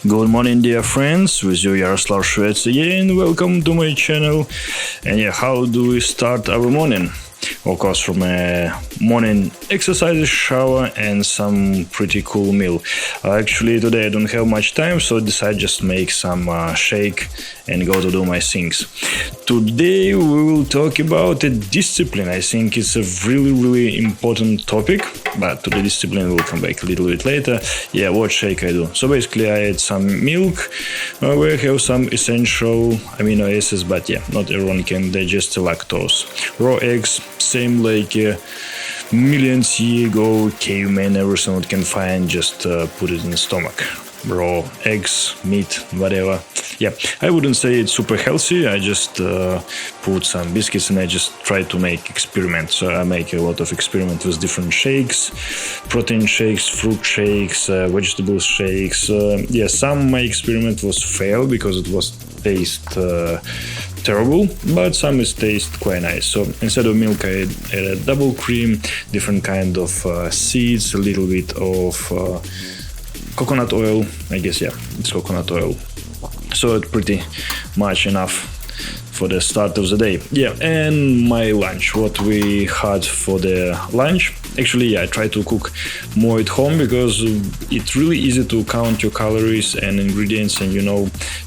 Good morning, dear friends. With you, Yaroslav Shvets again. Welcome to my channel. And yeah, how do we start our morning? Of course, from a morning exercise, shower, and some pretty cool meal. Actually, today I don't have much time, so I decided just make some shake and go to do my things. Today we will talk about a discipline. I think it's a really important topic, but to the discipline we'll come back a little bit later. Yeah, what shake I do? So basically I add some milk, where I have some essential amino acids, but yeah, not everyone can digest the lactose. Raw eggs, same like millions years ago, cavemen, everything what can find, just put it in the stomach. Raw eggs, meat, whatever. Yeah, I wouldn't say it's super healthy. I just put some biscuits and I just try to make experiments. So I make a lot of experiments with different shakes, protein shakes, fruit shakes, vegetable shakes. Yeah, some my experiment was fail because it was taste terrible, but some is taste quite nice. So instead of milk I added double cream, different kind of seeds, a little bit of coconut oil. I guess, yeah, it's coconut oil. So it's pretty much enough for the start of the day. Yeah, and my lunch, what we had for the lunch. Actually, yeah, I try to cook more at home because it's really easy to count your calories and ingredients, and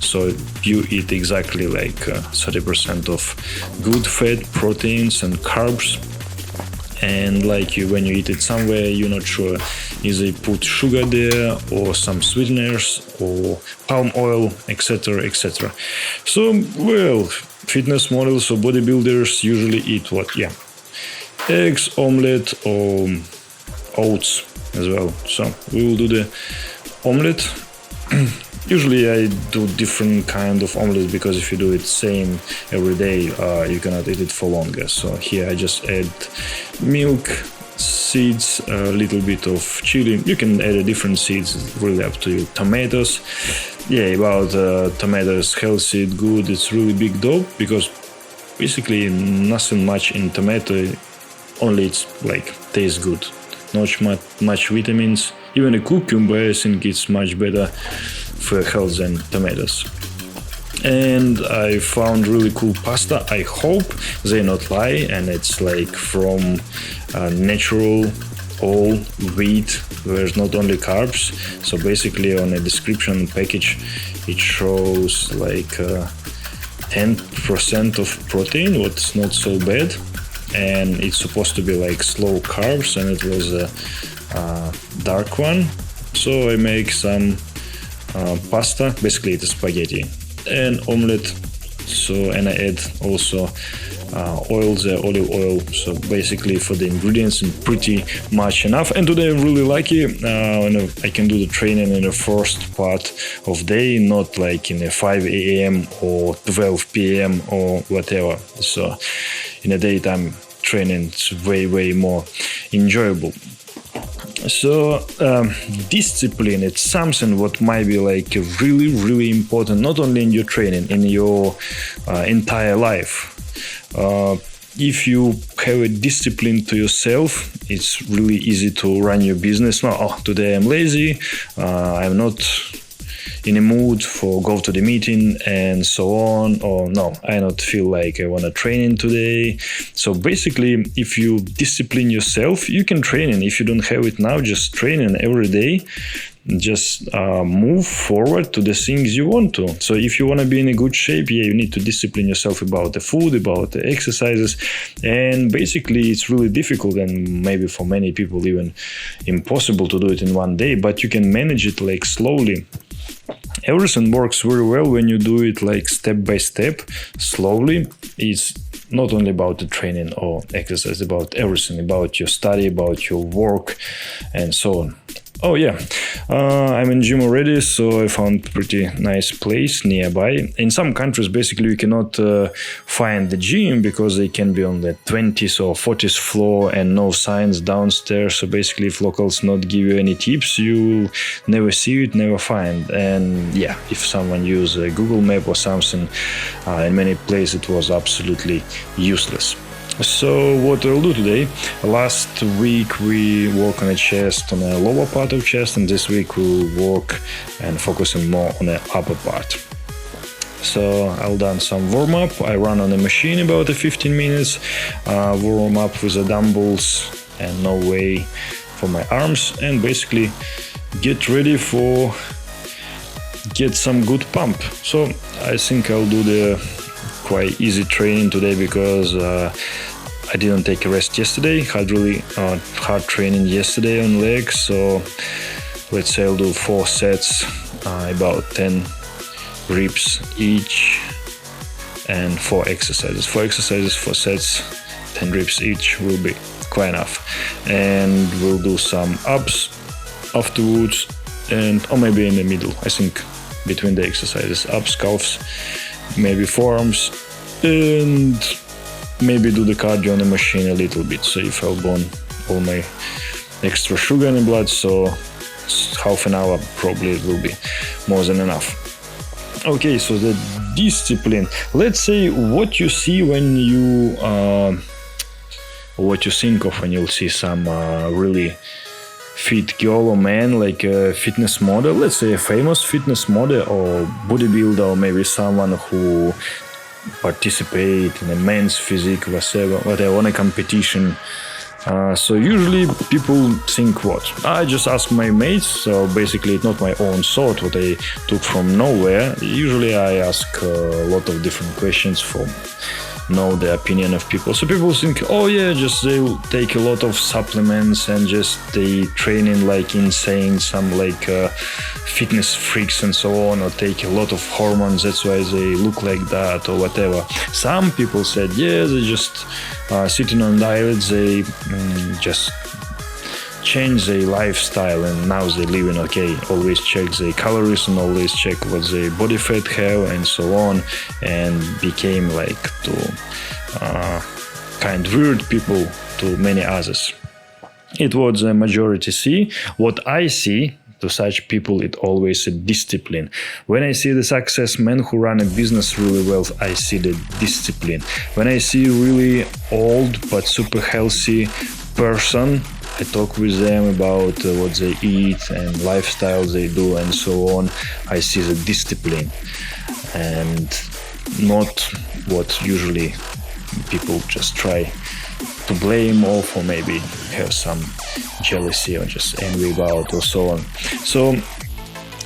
so you eat exactly like 30% of good fat, proteins, and carbs. And like when you eat it somewhere, you're not sure either put sugar there or some sweeteners or palm oil, etc. So, well, fitness models or bodybuilders usually eat what? Yeah, eggs, omelette, or oats as well. So we will do the omelette. Usually I do different kind of omelette because if you do it same every day, you cannot eat it for longer. So here I just add milk, seeds, a little bit of chili. You can add different seeds, it's really up to you. Tomatoes. Yeah, about tomatoes, healthy, good. It's really big dough because basically nothing much in tomato, only it's like tastes good. Not much vitamins. Even a cucumber, I think it's much better for health than tomatoes. And I found really cool pasta. I hope they not lie, and it's like from natural all wheat. There's not only carbs. So basically on a description package it shows like 10% of protein, what's not so bad, and it's supposed to be like slow carbs, and it was a dark one. So I make some pasta, basically it's spaghetti, and omelette. So, and I add also oil, the olive oil. So basically for the ingredients and pretty much enough. And today I'm really lucky. I can do the training in the first part of day, not like in the 5 a.m. or 12 p.m. or whatever. So in the daytime training it's way more enjoyable. So discipline, it's something what might be like really important, not only in your training, in your entire life. If you have a discipline to yourself, it's really easy to run your business. Today I'm lazy, I'm not in a mood for go to the meeting and so on, or no, I not feel like I want to train today. So basically, if you discipline yourself, you can train. And if you don't have it now, just train every day. Just move forward to the things you want to. So if you want to be in a good shape, yeah, you need to discipline yourself about the food, about the exercises. And basically it's really difficult, and maybe for many people even impossible to do it in one day, but you can manage it like slowly. Everything works very well when you do it like step by step, slowly. It's not only about the training or exercise, about everything, about your study, about your work, and so on. Oh yeah, I'm in gym already, so I found pretty nice place nearby. In some countries, basically, you cannot find the gym because they can be on the 20th or 40th floor and no signs downstairs. So basically, if locals not give you any tips, you never see it, never find. And yeah, if someone use a Google map or something, in many places it was absolutely useless. So what I'll do today, last week we work on the chest, on the lower part of chest, and this week we'll work and focusing more on the upper part. So I'll done some warm up. I run on the machine about 15 minutes, warm up with the dumbbells and no way for my arms, and basically get ready for get some good pump. So I think I'll do the quite easy training today because I didn't take a rest yesterday. Had really hard training yesterday on legs. So let's say I'll do 4 sets, about 10 reps each, and 4 exercises. 4 exercises, 4 sets, 10 reps each will be quite enough. And we'll do some abs afterwards, or maybe in the middle. I think between the exercises, abs, calves, maybe forearms, and maybe do the cardio on the machine a little bit. So if I'll burn all my extra sugar in the blood, so half an hour probably will be more than enough. Okay, so the discipline. Let's say what you see when you, what you think of when you'll see some really fit girl or man, like a fitness model, let's say a famous fitness model or bodybuilder, or maybe someone who participate in a men's physique, whatever, on a competition. So usually people think what? I just ask my mates, so basically it's not my own thought, what I took from nowhere. Usually I ask a lot of different questions for know the opinion of people. So people think, oh yeah, just they take a lot of supplements and just they training like insane, some like fitness freaks and so on, or take a lot of hormones, that's why they look like that or whatever. Some people said, yeah, they just sitting on diet, they just change their lifestyle and now they living okay. Always check their calories and always check what their body fat have and so on, and became like to kind weird people to many others. It was a majority see. What I see to such people, it always a discipline. When I see the success men who run a business really well, I see the discipline. When I see really old but super healthy person, I talk with them about what they eat and lifestyle they do and so on. I see the discipline and not what usually people just try to blame off or maybe have some jealousy or just envy about or so on. So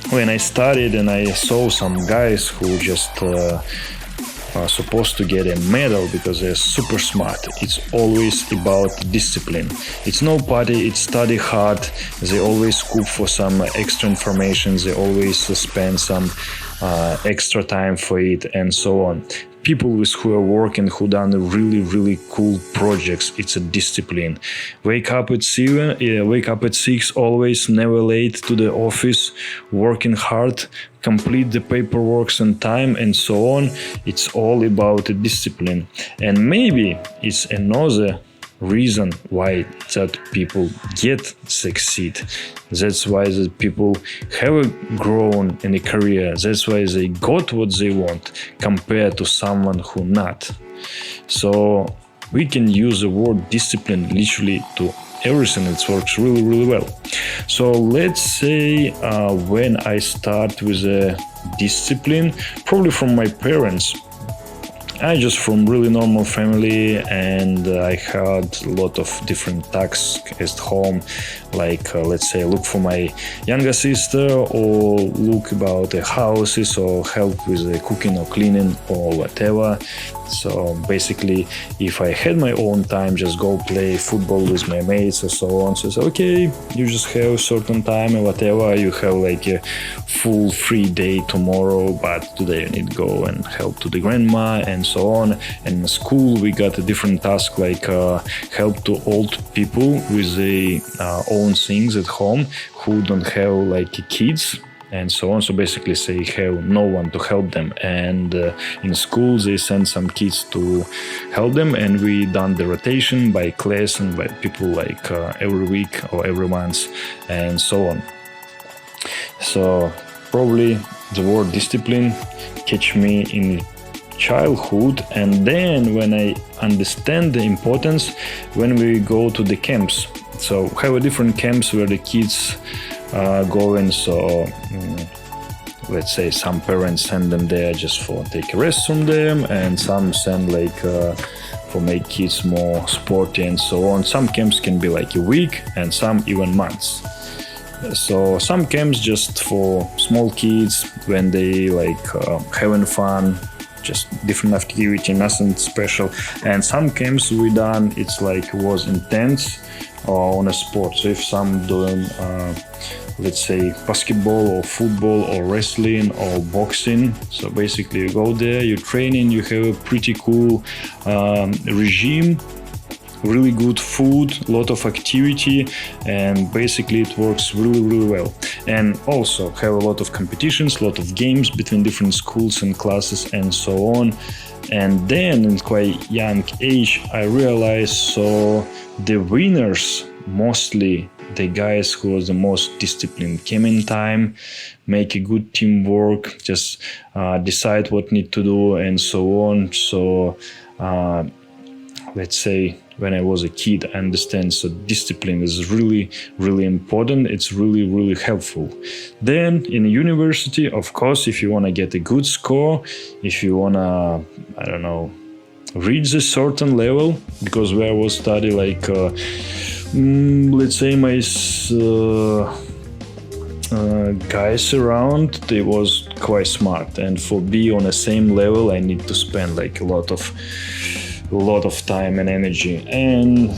when I started and I saw some guys who just are supposed to get a medal because they're super smart. It's always about discipline. It's no party, it's study hard. They always scoop for some extra information. They always spend some extra time for it and so on. People with who are working, who done really cool projects, it's a discipline. Wake up at 6, always never late to the office, working hard, complete the paperwork on time and so on. It's all about a discipline. And maybe it's another reason why that people get succeed. That's why the people have grown in a career. That's why they got what they want compared to someone who not. So we can use the word discipline literally to everything. It works really well. So let's say when I start with a discipline, probably from my parents. I just from really normal family, and I had a lot of different tasks at home, like let's say look for my younger sister, or look about the houses, or help with the cooking or cleaning or whatever. So basically, if I had my own time, just go play football with my mates or so on. So it's okay, you just have a certain time or whatever. You have like a full free day tomorrow, but today you need to go and help to the grandma and so on. And in school, we got a different task, like help to old people with their own things at home who don't have like kids and so on. So basically they have no one to help them, and in school they send some kids to help them, and we done the rotation by class and by people like every week or every month and so on. So probably the word discipline catch me in childhood, and then when I understand the importance when we go to the camps. So have a different camps where the kids go in. So let's say some parents send them there just for take a rest from them, and some send like for make kids more sporty and so on. Some camps can be like a week and some even months. So some camps just for small kids when they like having fun, just different activity, nothing special. And some camps we done, it's like was intense on a sport. So if some doing let's say basketball or football or wrestling or boxing, so basically you go there, you're training, you have a pretty cool regime, really good food, lot of activity, and basically it works really well. And also have a lot of competitions, a lot of games between different schools and classes and so on. And then in quite young age I realized, so the winners, mostly the guys who was the most disciplined, came in time, make a good teamwork, just decide what need to do and so on. So let's say when I was a kid, I understand, so discipline is really important. It's really helpful. Then in university, of course, if you want to get a good score, if you want to, I don't know, reach a certain level, because where I was study like let's say my guys around, they was quite smart, and for be on the same level I need to spend like a lot of time and energy. And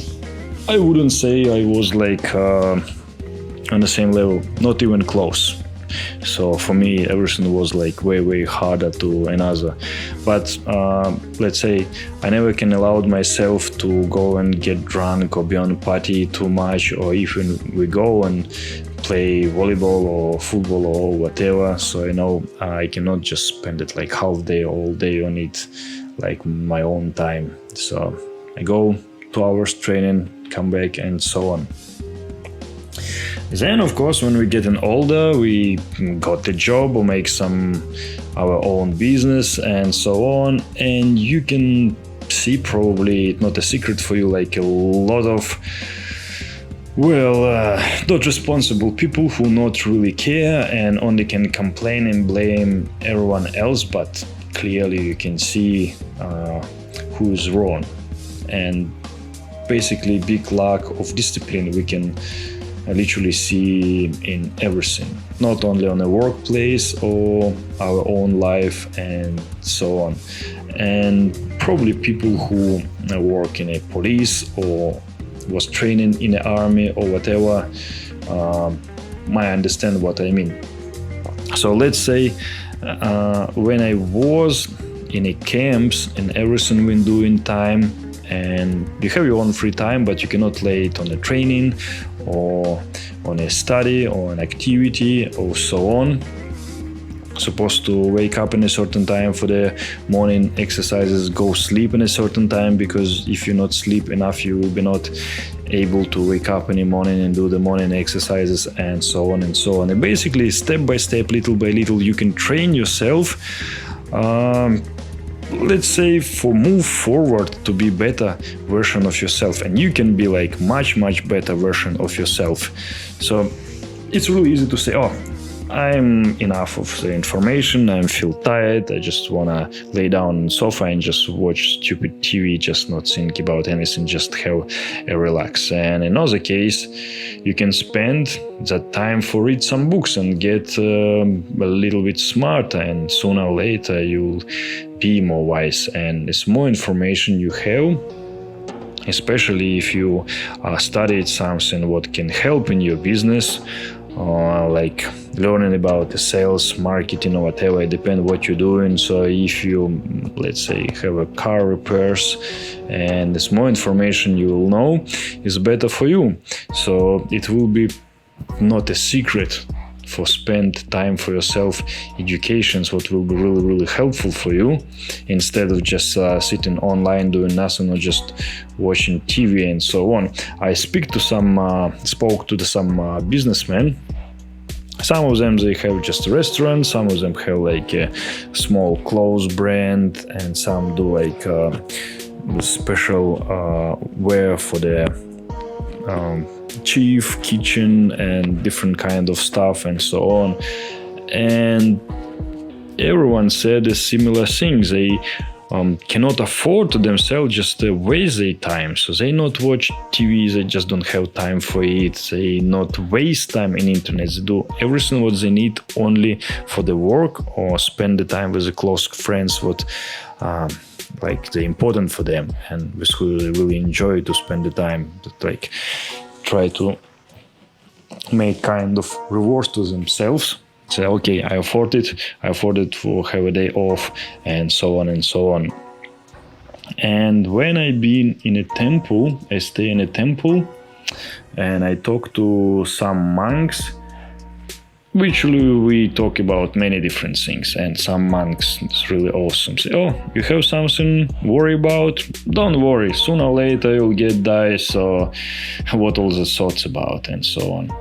I wouldn't say I was like on the same level, not even close. So for me everything was like way harder to another. But let's say I never can allow myself to go and get drunk or be on a party too much, or even we go and play volleyball or football or whatever. So I know I cannot just spend it like half day, all day on it, like my own time. So I go 2 hours training, come back and so on. Then of course when we're getting older, we got a job or make some our own business and so on. And you can see, probably it's not a secret for you, like a lot of not responsible people who not really care and only can complain and blame everyone else, but clearly you can see who's wrong. And basically big lack of discipline we can literally see in everything, not only on the workplace or our own life and so on. And probably people who work in a police or was training in the army or whatever might understand what I mean. So let's say when I was in a camps and everything we do in time, and you have your own free time, but you cannot lay it on a training or on a study or an activity or so on. Supposed to wake up in a certain time for the morning exercises, go sleep in a certain time, because if you not sleep enough you will be not able to wake up in the morning and do the morning exercises and so on and so on. And basically step by step, little by little, you can train yourself, let's say, for move forward to be better version of yourself, and you can be like much better version of yourself. So it's really easy to say, oh, I'm enough of the information, I feel tired, I just wanna lay down on the sofa and just watch stupid TV, just not think about anything, just have a relax. And in other case, you can spend that time for read some books and get a little bit smarter, and sooner or later you'll be more wise. And it's more information you have, especially if you studied something what can help in your business, like learning about the sales, marketing or whatever, it depends what you're doing. So if you, let's say, have a car repairs, and there's more information you will know, is better for you. So it will be not a secret for spend time for yourself, educations, what will be really helpful for you, instead of just sitting online doing nothing or just watching TV and so on. I spoke to some businessmen, Some of them, they have just a restaurant, some of them have like a small clothes brand, and some do like special wear for the chief, kitchen, and different kind of stuff and so on. And everyone said a similar thing. They cannot afford to themselves just waste their time. So they not watch TV, they just don't have time for it. They not waste time in internet. They do everything what they need only for the work, or spend the time with the close friends what like the important for them, and with who they really enjoy to spend the time. Like try to make kind of reward to themselves. Say, okay, I afford it to have a day off, and so on and so on. And when I been in a temple, I stay in a temple, and I talk to some monks. Usually we talk about many different things, and some monks, it's really awesome, say, oh, you have something worry about? Don't worry, sooner or later you'll get die, so what all the thoughts about, and so on.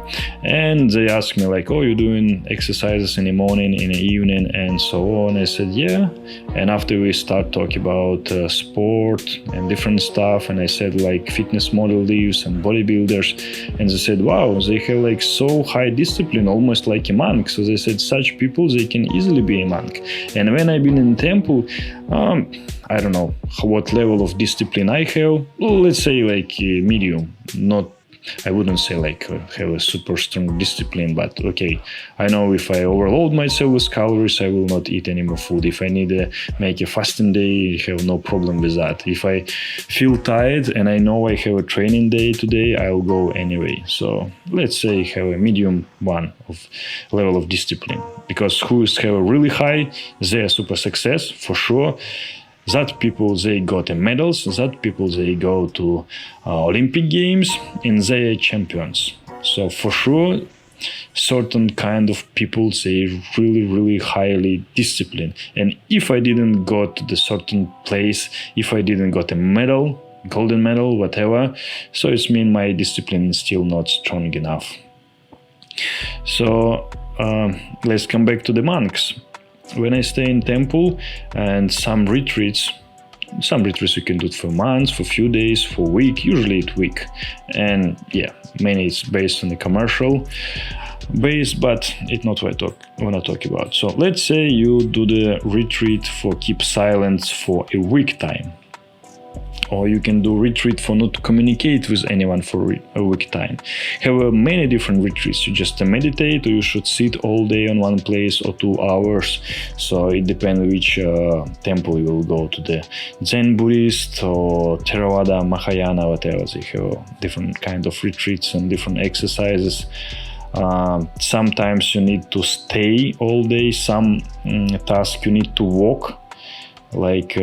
And they ask me like, oh, you doing exercises in the morning, in the evening, and so on. I said, yeah. And after we start talking about sport and different stuff, and I said like fitness model lives and bodybuilders, and they said, wow, they have like so high discipline, almost like a monk. So they said such people, they can easily be a monk. And when I've been in temple, I don't know what level of discipline I have. Let's say like medium, not, I wouldn't say like have a super strong discipline, but okay, I know if I overload myself with calories, I will not eat any more food. If I need to make a fasting day, I have no problem with that. If I feel tired and I know I have a training day today, I'll go anyway. So let's say I have a medium one of level of discipline, because who have a really high, they are super success for sure. That people, they got medals, that people, they go to Olympic Games, and they are champions. So for sure, certain kind of people, they really highly disciplined. And if I didn't go to the certain place, if I didn't got a medal, golden medal, whatever, so it's mean my discipline is still not strong enough. So let's come back to the monks. When I stay in temple, and some retreats you can do it for months, for few days, for a week, usually it's week. And yeah, many it's based on the commercial base, but it's not what I talk about. So let's say you do the retreat for keep silence for a week time. Or you can do retreat for not communicate with anyone for a week time. Have many different retreats. You just meditate, or you should sit all day on one place, or 2 hours. So it depends which temple you will go to, the Zen Buddhist or Theravada, Mahayana, whatever. They have different kind of retreats and different exercises. Sometimes you need to stay all day. Some task you need to walk like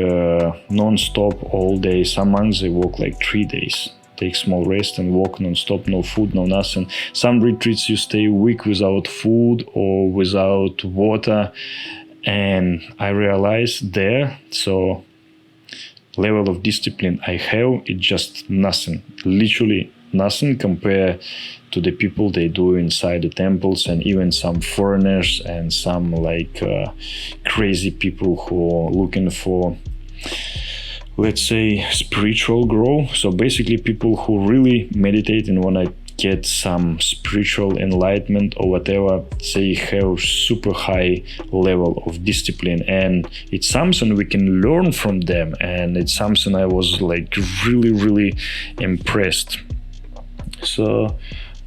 non-stop all day. Some monks, they walk like 3 days, take small rest and walk non-stop, no food, no nothing. Some retreats you stay a week without food or without water. And I realized there, so level of discipline I have, it's just nothing, literally nothing compared to the people they do inside the temples, and even some foreigners and some like crazy people who are looking for, let's say, spiritual growth. So basically people who really meditate and want to get some spiritual enlightenment or whatever, they have super high level of discipline, and it's something we can learn from them, and it's something I was like really impressed. So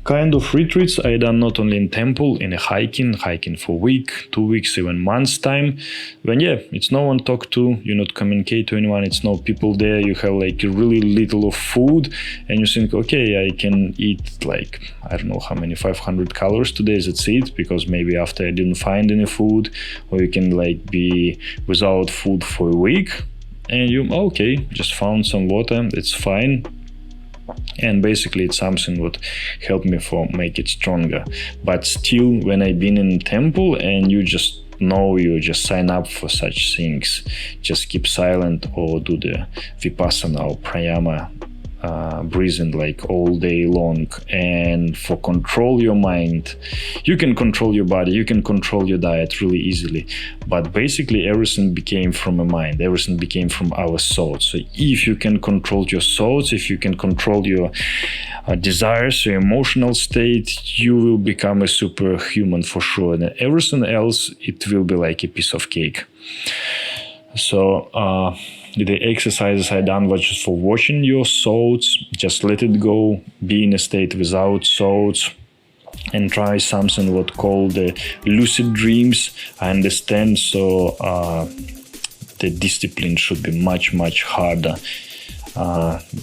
kind of retreats I done not only in temple, in a hiking for a week, 2 weeks, even months time. When it's no one talk to, you not communicate to anyone, it's no people there, you have like really little of food, and you think, okay, I can eat like, I don't know how many, 500 calories today, that's it, because maybe after I didn't find any food, or you can like be without food for a week, and you, okay, just found some water, it's fine. And basically it's something what helped me for make it stronger. But still, when I've been in temple and you just know, you just sign up for such things, just keep silent or do the vipassana or pranayama breathing like all day long. And for control your mind, you can control your body, you can control your diet really easily, but basically everything became from a mind, everything became from our thoughts. So if you can control your thoughts, if you can control your desires, your emotional state, you will become a superhuman for sure, and everything else, it will be like a piece of cake. So the exercises I done was just for watching your thoughts, just let it go, be in a state without thoughts, and try something what called the lucid dreams. I understand, so the discipline should be much harder.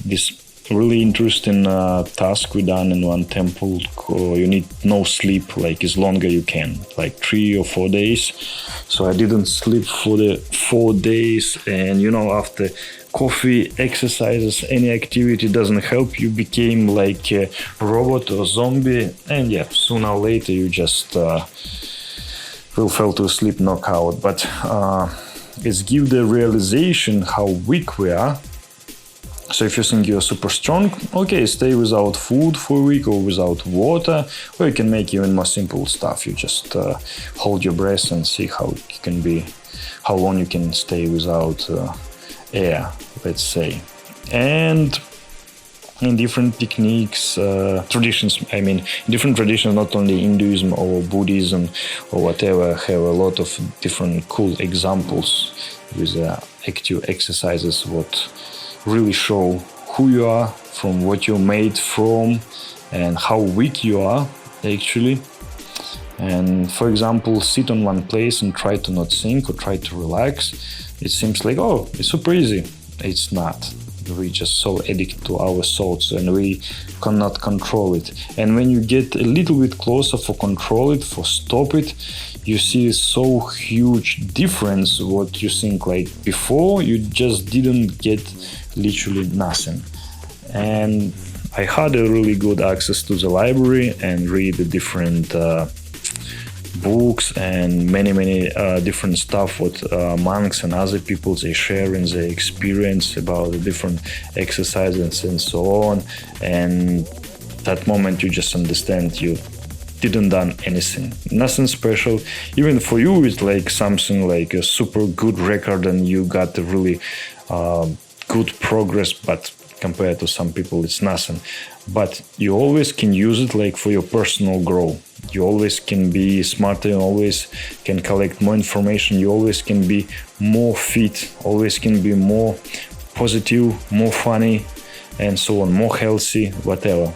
This really interesting task we done in one temple. You need no sleep, like as longer you can, like 3 or 4 days. So I didn't sleep for the 4 days, and after coffee, exercises, any activity doesn't help. You became like a robot or zombie, and sooner or later you just will fall to sleep, knockout. But it's give the realization how weak we are. So if you think you're super strong, okay, stay without food for a week or without water, or you can make even more simple stuff. You just hold your breath and see how long you can stay without air, let's say. And in different techniques, traditions, different traditions, not only Hinduism or Buddhism or whatever, have a lot of different cool examples with active exercises what really show who you are, from what you're made from, and how weak you are actually. And for example, sit on one place and try to not think or try to relax. It seems like, it's super easy. It's not. We just so addicted to our thoughts and we cannot control it. And when you get a little bit closer for control it, for stop it, you see so huge difference. What you think like before, you just didn't get literally nothing. And I had a really good access to the library and read the different books and many different stuff what monks and other people they share in their experience about the different exercises and so on. And that moment you just understand you didn't done anything, nothing special. Even for you it's like something like a super good record and you got a really good progress, but compared to some people it's nothing. But you always can use it like for your personal growth. You always can be smarter, you always can collect more information, you always can be more fit, always can be more positive, more funny, and so on, more healthy, whatever.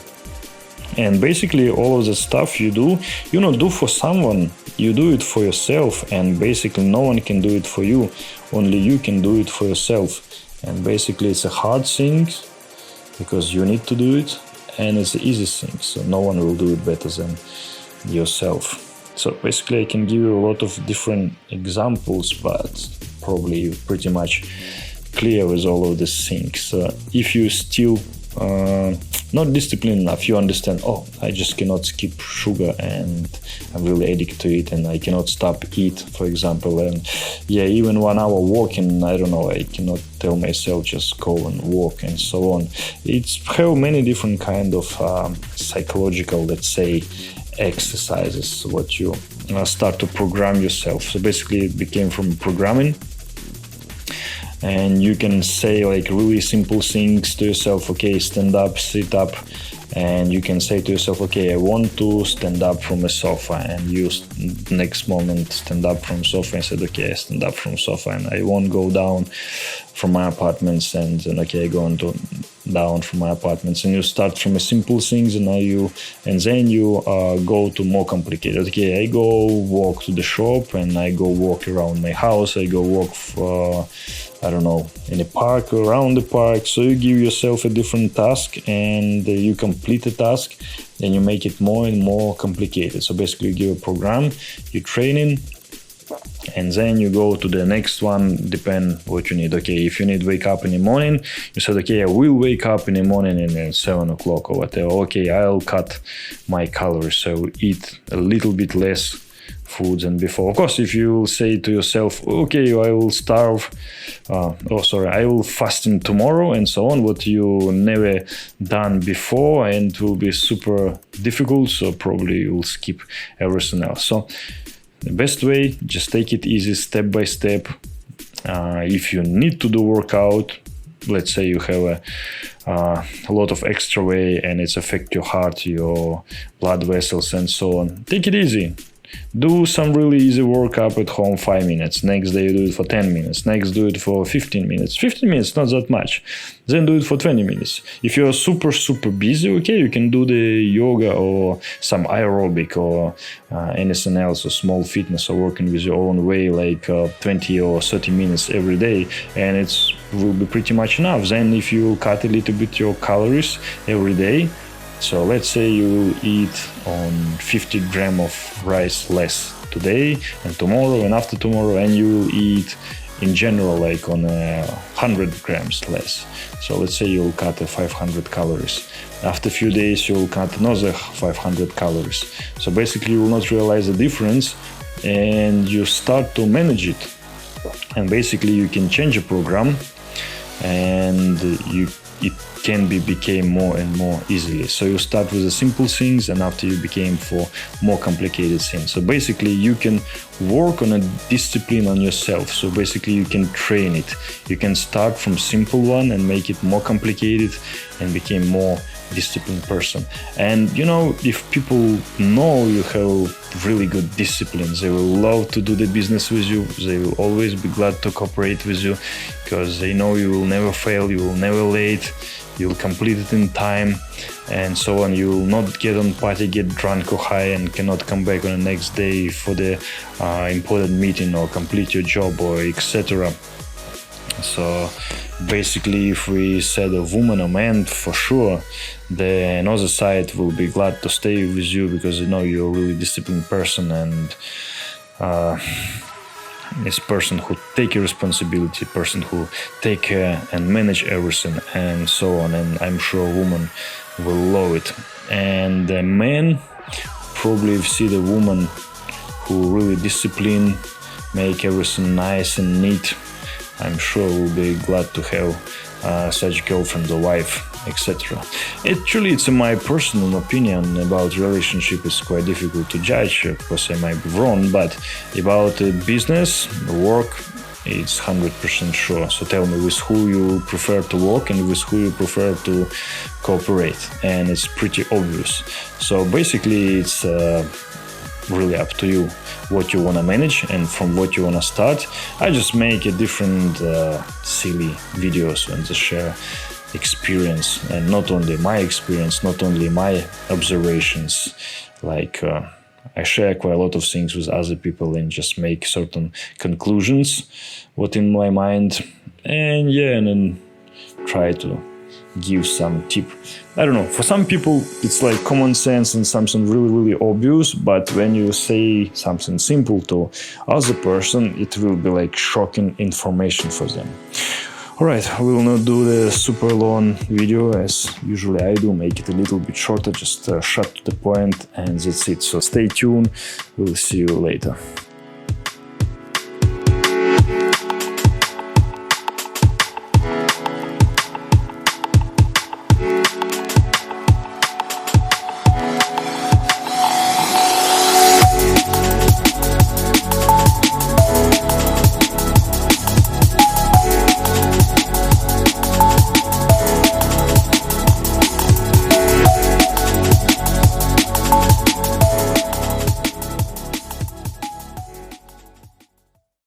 And basically all of the stuff you do, you don't do for someone, you do it for yourself, and basically no one can do it for you, only you can do it for yourself. And basically it's a hard thing because you need to do it, and it's the easy thing, so no one will do it better than yourself. So basically I can give you a lot of different examples, but probably you're pretty much clear with all of these things. If you still not disciplined enough, you understand, I just cannot skip sugar and I'm really addicted to it and I cannot stop eat, for example. And even 1 hour walking, I don't know, I cannot tell myself just go and walk and so on. It's have many different kind of psychological, let's say, exercises what you start to program yourself. So basically it became from programming. And you can say like really simple things to yourself, okay, stand up, sit up. And you can say to yourself, okay, I want to stand up from a sofa. And you next moment stand up from sofa and said, okay, I stand up from sofa and I won't go down from my apartments. And then, okay, I go down from my apartments. And you start from a simple things and then you go to more complicated. Okay, I go walk to the shop and I go walk around my house. I go walk for, in a park or around the park. So you give yourself a different task and you complete the task and you make it more and more complicated. So basically you give a program, you training, and then you go to the next one, depend what you need. Okay, if you need wake up in the morning, you said, okay, I will wake up in the morning and 7 o'clock or whatever. Okay, I'll cut my calories, so eat a little bit less food than before. Of course, if you say to yourself, okay, I will I will fasting tomorrow and so on, what you never done before, and it will be super difficult, so probably you will skip everything else. So the best way, just take it easy, step by step. If you need to do workout, let's say you have a lot of extra weight and it's affect your heart, your blood vessels and so on, take it easy. Do some really easy workout at home, 5 minutes. Next day you do it for 10 minutes. Next do it for 15 minutes. 15 minutes, not that much. Then do it for 20 minutes. If you're super busy, okay, you can do the yoga or some aerobic or anything else, or small fitness, or working with your own way, like 20 or 30 minutes every day, and it will be pretty much enough. Then if you cut a little bit your calories every day, so let's say you eat on 50 grams of rice less today and tomorrow and after tomorrow, and you eat in general like on 100 grams less. So let's say you'll cut 500 calories. After a few days, you'll cut another 500 calories. So basically you will not realize the difference, and you start to manage it. And basically you can change a program, and it can became more and more easily. So you start with the simple things, and after you became for more complicated things. So basically you can work on a discipline on yourself. So basically you can train it. You can start from simple one and make it more complicated and become more disciplined person. And if people know you have really good discipline, they will love to do the business with you. They will always be glad to cooperate with you, because they know you will never fail, you will never late, you'll complete it in time, and so on. You will not get on party, get drunk or high, and cannot come back on the next day for the important meeting or complete your job or etc. So basically, if we said a woman or man, for sure, the another side will be glad to stay with you, because they know you're a really disciplined person, and this person who take a responsibility, person who take care and manage everything and so on. And I'm sure a woman will love it. And the man, probably see the woman who really discipline, make everything nice and neat, I'm sure will be glad to have such girlfriend or wife, etc. Actually, it's my personal opinion about relationship. It's quite difficult to judge, because I might be wrong, but about business, work, it's 100% sure. So tell me with who you prefer to work and with who you prefer to cooperate, and it's pretty obvious. So basically it's really up to you what you want to manage and from what you want to start. I just make a different silly videos and just share experience, and not only my experience, not only my observations, like I share quite a lot of things with other people and just make certain conclusions what in my mind, and then try to give some tip. I don't know, for some people it's like common sense and something really obvious, but when you say something simple to other person, it will be like shocking information for them. Alright, we will not do the super long video as usually I do, make it a little bit shorter, just short to the point, and that's it. So stay tuned, we'll see you later.